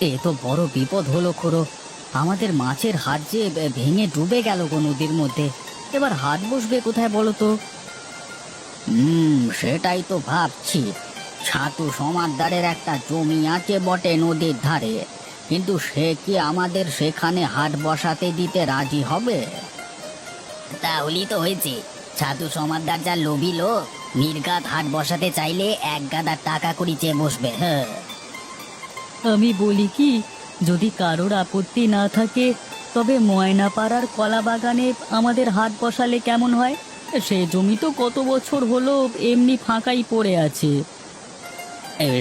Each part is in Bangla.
এ তো বড় বিপদ হলো খুড়ো। আমাদের মাছের হাট যে ভেঙে ডুবে গেল গো নদীর মধ্যে। এবার হাট বসবে কোথায় বলো তো? সেটাই তো ভাবছি। ছাতু সমাদ্দারের একটা জমি আছে বটে নদীর ধারে, কিন্তু সে কি আমাদের সেখানে হাট বসাতে দিতে রাজি হবে? তাহলেই তো হয়েছে। ছাতু সমাদ্দার যা লোভী লোক, নির্ঘাত হাট বসাতে চাইলে এক গাদা টাকা করি চেয়ে বসবে। হ্যাঁ, আমি বলি কি, যদি কারোর আপত্তি না থাকে তবে ময়নাপাড়ার কলা বাগানে আমাদের হাট বসালে কেমন হয়? সে জমি তো কত বছর হলো এমনি ফাঁকাই পড়ে আছে।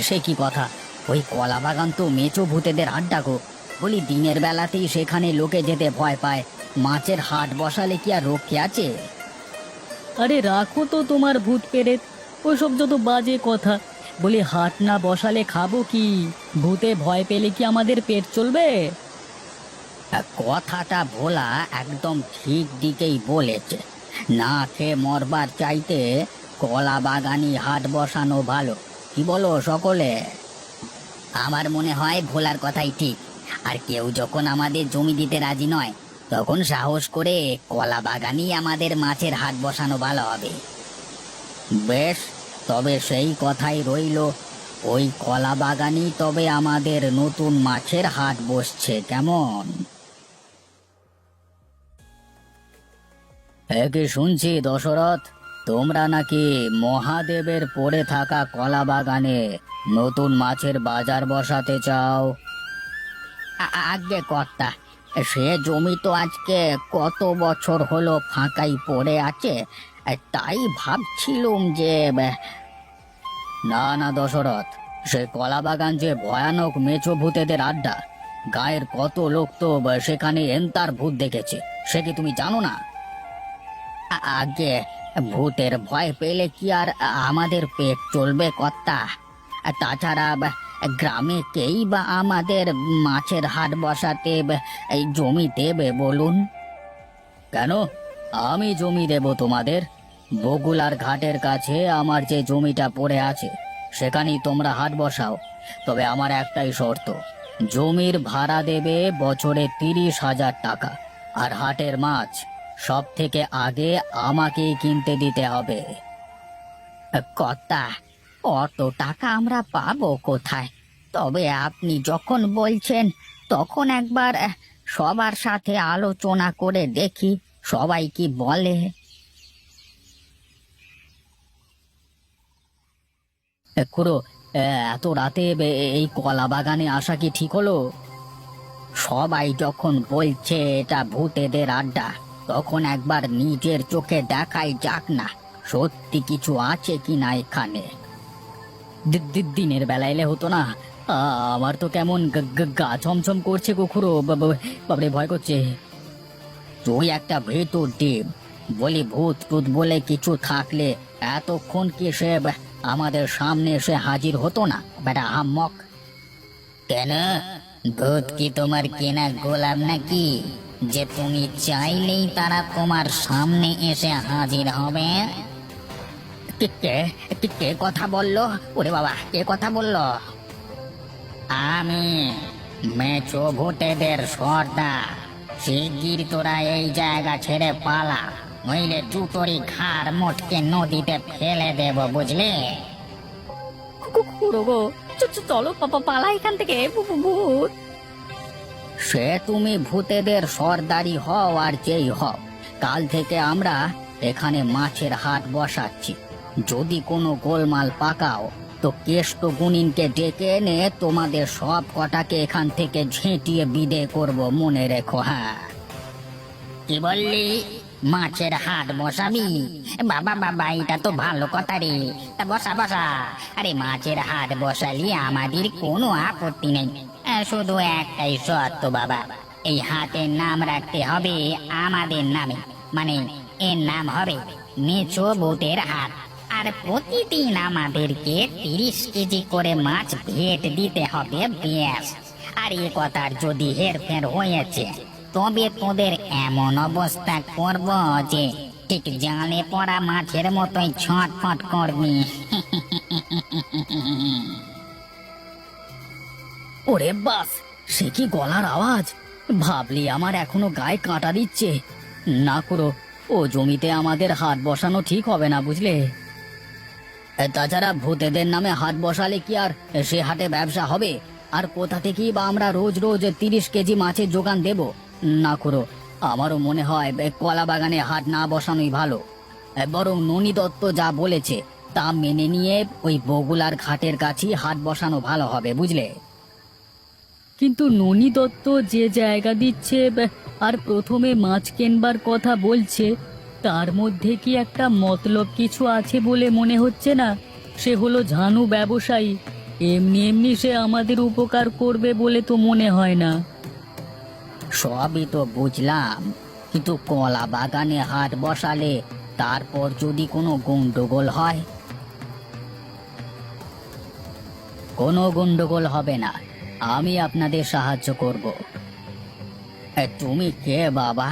সে কি কথা! ওই কলা বাগান তো মেচো ভূতেদের আড্ডা গো। বলি, দিনের বেলাতেই সেখানে লোকে যেতে ভয় পায়, মাছের হাট বসালে কি আর রক্ষে আছে? আরে রাখো তো তোমার ভূত পেরেত, ওইসব যত বাজে কথা। বলি, হাট না বসালে খাবো কি? ভূতে ভয় পেলে কি আমাদের পেট চলবে? কথাটা ভোলা একদম ঠিক দিকেই বলেছে। না খেয়ে মরবার চাইতে কলা বাগানি হাট বসানো ভালো। কি বলো সকলে? আমার মনে হয় ভোলার কথাই ঠিক। আর কেউ যখন আমাদের জমি দিতে রাজি নয়, তখন সাহস করে কলা বাগানই আমাদের মাছের হাট বসানো ভালো হবে। বেশ, তবে সেই কথাই রইল। ওই কলা বাগানই তবে আমাদের নতুন মাছের হাট বসছে, কেমন? একে শুনছি দশরথ, তোমরা নাকি মহাদেবের পড়ে থাকা কলা বাগানে নতুন মাছের বাজার বসাতে চাও? আগে কর্তা, সে জমি তো আজকে কত বছর হলো ফাঁকাই পড়ে আছে, তাই ভাবছিলুম যে না না দশরথ, সে কলা বাগান যে ভয়ানক মেছো ভূতেদের আড্ডা। গায়ের কত লোক তো সেখানে এন্তার ভূত দেখেছে, সে কি তুমি জানো না? আগে ভূতের ভয় পেলে কি আর আমাদের পেট চলবে কর্তা? তাছাড়া গ্রামে কেই বা আমাদের মাছের হাট বসাতে এই জমি দেবে বলুন? কেন, আমি জমি দেব তোমাদের। বগুলার ঘাটের কাছে আমার যে জমিটা পড়ে আছে, সেখানেই তোমরা হাট বসাও। তবে আমার একটাই শর্ত, জমির ভাড়া দেবে বছরে 30,000 টাকা। আর হাটের মাছ সব থেকে আগে আমাকেই কিনতে দিতে হবে। কর্তা, অত টাকা আমরা পাবো কোথায়? তবে আপনি যখন বলছেন, তখন একবার সবার সাথে আলোচনা করে দেখি সবাই কি বলে। খুড়ো, এত রাতে এই কলা বাগানে আসা কি ঠিক হলো? সবাই যখন বলছে এটা ভূতেদের আড্ডা, তখন একবার নিজের চোখে দেখাই যাক না, সত্যি কিছু আছে কিনা এখানে। দিনের বেলা এলে হতো না? আমার তো কেমন গা ছমছম করছে গো খুড়ো, বাবরে ভয় করছে। তুই একটা ভেতর ডিম। বলি, ভূত টুত বলে কিছু থাকলে এতক্ষণ কি সে আমাদের সামনে এসে হাজির হতো না? বেটা আহাম্মক! কেন, ভূত কি তোমার কেনা গোলাম নাকি, যে তুমি চাইলেই তারা তোমার সামনে এসে হাজির হবে? কে কে কে কথা বললো? ওরে বাবা, কে কথা বললো? আমি, মেচো ভূতেদের সর্দার। শিগগির তোরা এই জায়গা ছেড়ে পালা, নইলে জুতোরি ঘাড় মোটকে নদীতে ফেলে দেব, বুঝলে? চলো পালা এখান থেকে, ভূত! সে তুমি ভূতেদের সর্দারি হও আর যেই হও, কাল থেকে আমরা এখানে মাছের হাট বসাচ্ছি। যদি কোনো গোলমাল পাকাও, তো কেষ্ট গুনিনকে ডেকে এনে তোমাদের সব কটাকে এখান থেকে ঝেঁটিয়ে বিদে করব, মনে রেখো। হ্যাঁ, কি বললি? মাছের হাট বসাবি? বাবা বাবা, এটা তো ভালো কথা রে। তা বসা বসা। আরে, মাছের হাট বসালি আমাদের কোনো আপত্তি নেই, শুধু একটাই শর্ত বাবা, এই হাটের নাম রাখতে হবে আমাদের নামে। মানে, এর নাম হবে মেছো ভূতের হাট। আর প্রতিদিন আমাদেরকে 30 কেজি করে মাছ ভেট দিতে হবে, ব্যাস। আর এ কথার যদি হেরফের হয়েছে, তবে তোদের এমন অবস্থা করব যে ঠিক জালে পড়া মাছের মতোই ছটফট করবি। ওরে বাস, সে কি গলার আওয়াজ! ভাবলি আমার এখনো গায়ে কাঁটা দিচ্ছে। না করো, ও জমিতে আমাদের হাত বসানো ঠিক হবে না, বুঝলে? তাছাড়া ভূতেদের নামে হাত বসালে কি আর সে হাটে ব্যবসা হবে? আর কোথা থেকেই বা আমরা রোজ রোজ 30 কেজি মাছের যোগান দেব? না করো, আমারও মনে হয় কলা বাগানে হাট না বসানোই ভালো। বরং ননী দত্ত যা বলেছে তা মেনে নিয়ে ওই বগুলার ঘাটের কাছেই হাট বসানো ভালো হবে, বুঝলে? কিন্তু ননী দত্ত যে জায়গা দিচ্ছে আর প্রথমে মাছ কেনবার কথা বলছে, তার মধ্যে কি একটা মতলব কিছু আছে বলে মনে হচ্ছে না? সে হলো ঝানু ব্যবসায়ী, এমনি এমনি সে আমাদের উপকার করবে বলে তো মনে হয় না। সবই তো বুঝলাম, কিন্তু কলা বাগানে হাট বসালে তারপর যদি কোনো গন্ডগোল হয়? কোনো গন্ডগোল হবে না, আমি আপনাদের সাহায্য করব। তুমি কে বাবা?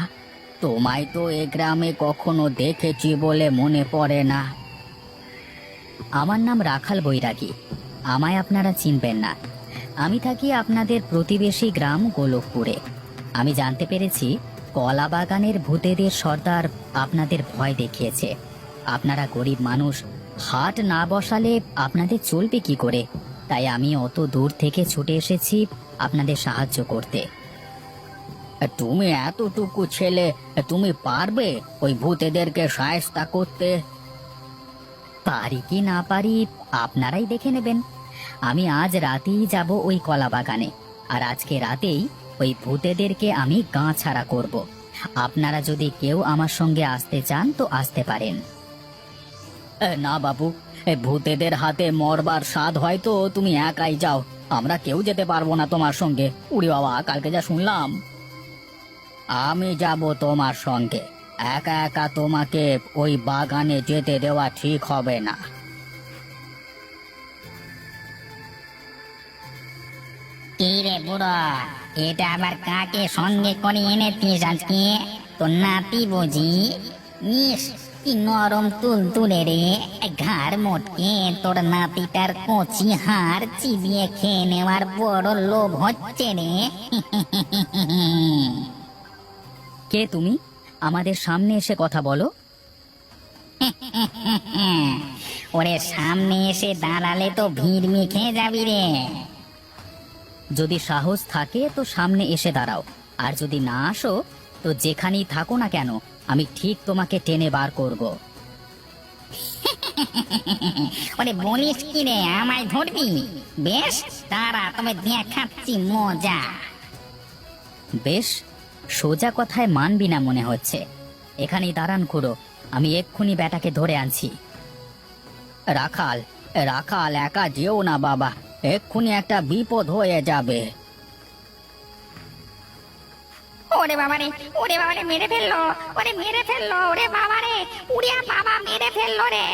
তোমায় তো এ গ্রামে কখনো দেখেছি বলে মনে পড়ে না। আমার নাম রাখাল বৈরাগী। আমায় আপনারা চিনবেন না। আমি থাকি আপনাদের প্রতিবেশী গ্রাম গোলকপুরে। আমি জানতে পেরেছি কলা বাগানের ভূতেদের সর্দার আপনাদের ভয় দেখিয়েছে। আপনারা গরিব মানুষ, হাট না বসালে আপনাদের চলবে কি করে? তাই আমি অত দূর থেকে ছুটে এসেছি আপনাদের সাহায্য করতে। তুমি এতটুকু ছেলে, তুমি পারবে ওই ভূতেদেরকে শায়েস্তা করতে? পারি কি না পারি আপনারাই দেখে নেবেন। আমি আজ রাতেই যাব ওই কলা বাগানে, আর আজকে রাতেই ওই ভূতেদেরকে আমি গা ছাড়া করব। আপনারা যদি কেউ আমার সঙ্গে আসতে চান তো আসতে পারেন। না বাবু, ভূতেদের হাতে মরবার স্বাদ হয়তো তুমি একাই যাও, আমরা কেউ যেতে পারবো না তোমার সঙ্গে। উড়ি বাবা, কালকে যা শুনলাম! আমি যাব তোমার সঙ্গে। একা একা তোমাকে ওই বাগানে যেতে দেওয়া ঠিক হবে না। কি রে বুড়ো, এটা আবার কাকে সঙ্গে করে এনেছিস আজকে? তোর নাতি বুঝি? ইস, কি নরম তুল তুলে রে, ঘাড় মোটকে তোর নাতিটার কচি হাড় চিবিয়ে খেয়ে নেওয়ার বড় লোভ হচ্ছে রে। কে তুমি? আমাদের সামনে এসে কথা বলো। ওরে, সামনে এসে দাঁড়ালে তো ভিড় মিখে যাবি রে। যদি সাহস থাকে তো সামনে এসে দাঁড়াও, আর যদি না আসো তো যেখানেই থাকো না কেন আমি ঠিক তোমাকে টেনে বার করব। ওরে, বলিস কি রে, আমায় ধরবি? বেশ, দাঁড়া, তবে দেখাচ্ছি মজা। বেশ, সোজা কথায় মানবি না মনে হচ্ছে। এখানেই দাঁড়ান খুড়ো, আমি এক্ষুনি ব্যাটাকে ধরে আনছি। রাখাল, রাখাল, একা যেও না বাবা, এক্ষুনি একটা বিপদ হয়ে যাবে। ওরে বাবারে, ওরে বাবারে, মেরে ফেললো! ওরে মেরে ফেললো! ওরে বাবারে, উড়িয়া বাবা, মেরে ফেললো রে!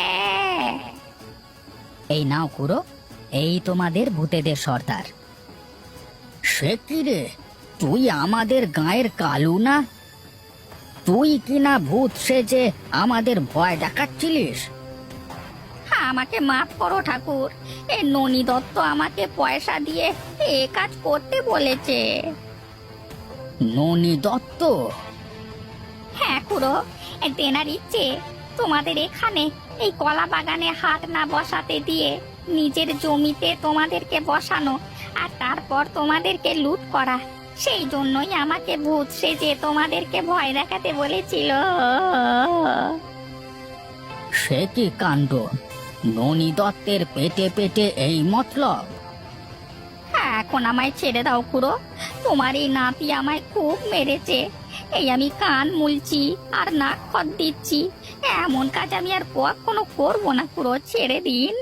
এই নাও খুড়ো, এই তোমাদের ভূতেদের সর্দার। সে কি রে, তুই আমাদের গায়ের কালু না? তুই কিনা ভূত সেজে আমাদের ভয় দেখাচ্ছিলিস? আমাকে মাফ করো ঠাকুর, এই ননী দত্ত আমাকে পয়সা দিয়ে এ কাজ করতে বলেছে। ননী দত্ত? হ্যাঁ খুড়ো, তেনার ইচ্ছে তোমাদের এখানে এই কলা বাগানে হাট না বসাতে দিয়ে নিজের জমিতে তোমাদেরকে বসানো, আর তারপর তোমাদেরকে লুট করা। সেই জন্যই আমাকে ভূত সেজে তোমাদেরকে ভয় দেখাতে বলেছিল। সে কি কাণ্ড! ননী দত্তের পেটে পেটে এই মতলব? এখন আমায় ছেড়ে দাও খুড়ো, তোমার এই নাতি আমায় খুব মেরেছে। এই আমি কান মুলছি আর নাক খত দিচ্ছি, এমন কাজ আমি আর কখনো করবো না খুড়ো, ছেড়ে দিন।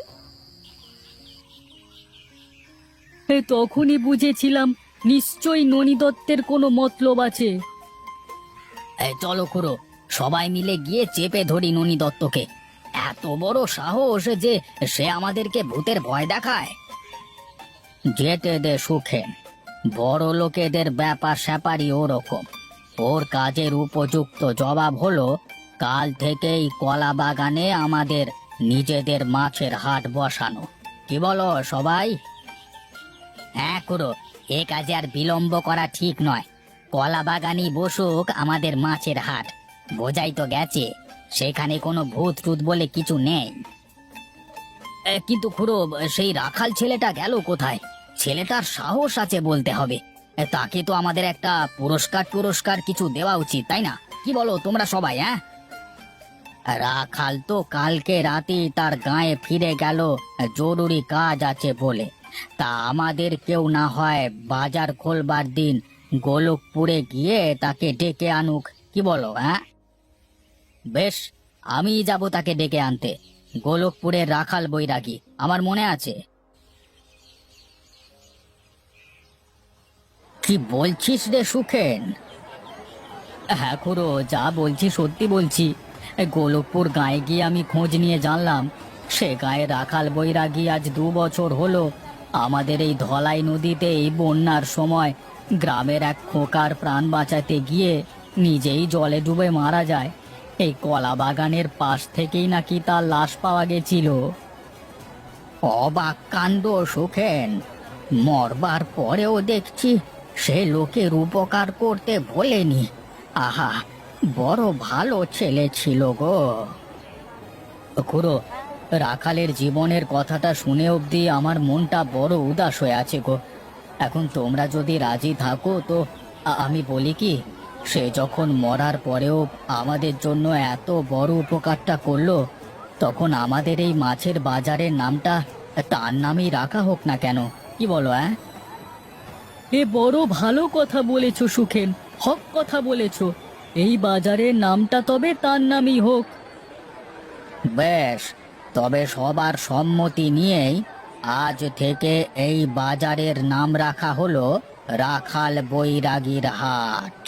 তখনই বুঝেছিলাম নিশ্চয়ই ননী দত্তের কোনো মতলব আছে। চলো খুড়ো, সবাই মিলে গিয়ে চেপে ধরি ননী দত্তকে। এত বড় সাহস যে সে আমাদেরকে ভূতের ভয় দেখায়! যেতে দে সুখে, বড় লোকেদের ব্যাপার স্যাপারই ওরকম। ওর কাজের উপযুক্ত জবাব হলো কাল থেকেই কলা বাগানে আমাদের নিজেদের মাছের হাট বসানো। কি বলো সবাই? হ্যাঁ খুড়ো, এ কাজে আর বিলম্ব করা ঠিক নয়। কলা বাগানই বসুক আমাদের মাছের হাট, বোঝাই তো গেছে সেখানে কোনো ভূত টুত বলে কিছু নেই। কিন্তু খুড়ো, সেই রাখাল ছেলেটা গেল কোথায়? ছেলেটার সাহস আছে বলতে হবে। তাকে তো আমাদের একটা পুরস্কার কিছু দেওয়া উচিত, তাই না? কি বলো তোমরা সবাই? হ্যাঁ, রাখাল তো কালকে রাতে তার গায়ে ফিরে গেল জরুরি কাজ আছে বলে। তা আমাদের কেউ না হয় বাজার খোলবার দিন গোলকপুরে গিয়ে তাকে ডেকে আনুক, কি বলো? হ্যাঁ, বেশ, আমি যাব তাকে ডেকে আনতে। গোলকপুরের রাখাল বৈরাগী আমার মনে আছে। কি বলছিস রে সুখেন? হ্যাঁ খুড়ো, যা বলছি সত্যি বলছি। গোলকপুর গাঁয়ে গিয়ে আমি খোঁজ নিয়ে জানলাম সে গায়ে রাখাল বৈরাগী আজ 2 বছর হলো আমাদের এই ধলাই নদীতে এই বন্যার সময় গ্রামের এক খোকার প্রাণ বাঁচাতে গিয়ে নিজেই জলে ডুবে মারা যায়। এই কলা বাগানের পাশ থেকেই নাকি তার লাশ পাওয়া গেছিল। অবাক কাণ্ড সুখেন, মরবার পরেও দেখছি সে লোকের উপকার করতে ভোলেনি। আহা, বড় ভালো ছেলে ছিল গো। খুড়ো, রাখালের জীবনের কথাটা শুনে অবধি আমার মনটা বড় উদাস হয়ে আছে গো। এখন তোমরা যদি রাজি থাকো তো আমি বলি কি, সে যখন মরার পরেও আমাদের জন্য এত বড় উপকারটা করলো, তখন আমাদের এই মাছের বাজারের নামটা তার নামেই রাখা হোক না কেন? কি বলো? হ্যাঁ, এ বড় ভালো কথা বলেছো সুখেন, হক কথা বলেছো। এই বাজারের নামটা তবে তার নামই হোক। বেশ, তবে সবার সম্মতি নিয়েই আজ থেকে এই বাজারের নাম রাখা হলো রাখাল বৈরাগীর হাট।